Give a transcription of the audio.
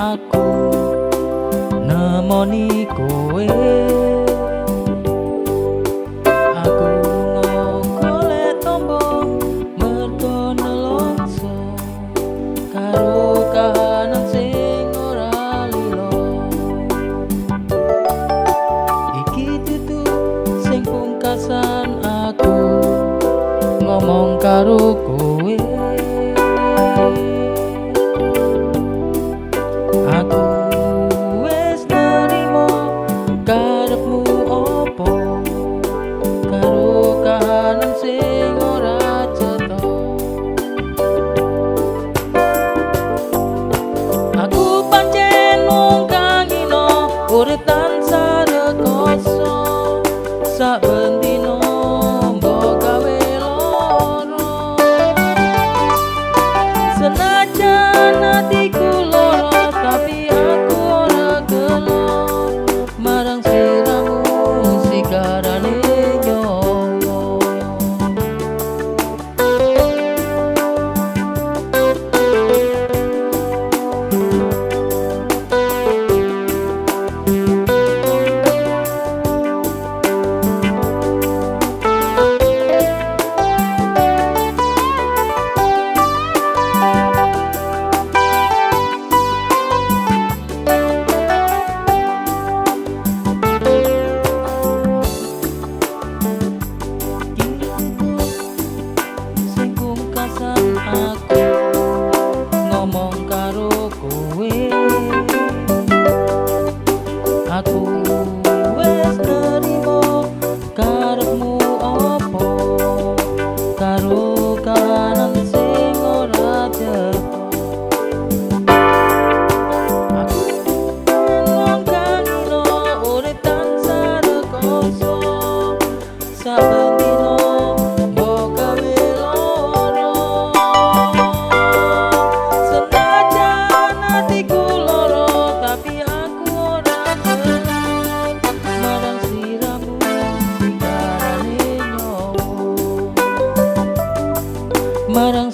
aku nemoni kowe. Aku golek tombo mergo nelongso karo kahanan sing ora lilo. Iki dudu sing pungkasan aku ngomong karo kowe. Aku wis nerimo karepmu opo karo kahanan sing ora cetha. Aku pancen wong kang ino urip tansah rekoso saben dina mbok gawe loro. Senajan atiku lara tapi aku ora gelo marang sliramu sigarane nyawa. Aku ngomong karo kowe. Aku wis nerimo karepmu opo karo kahanan sing ora cetha. Aku wong kang ino urip tansah rekoso saben dina mbok gawe loro. Senajan atiku loro tapi aku ora gelem marang sliramu sigarane nyawa. Marang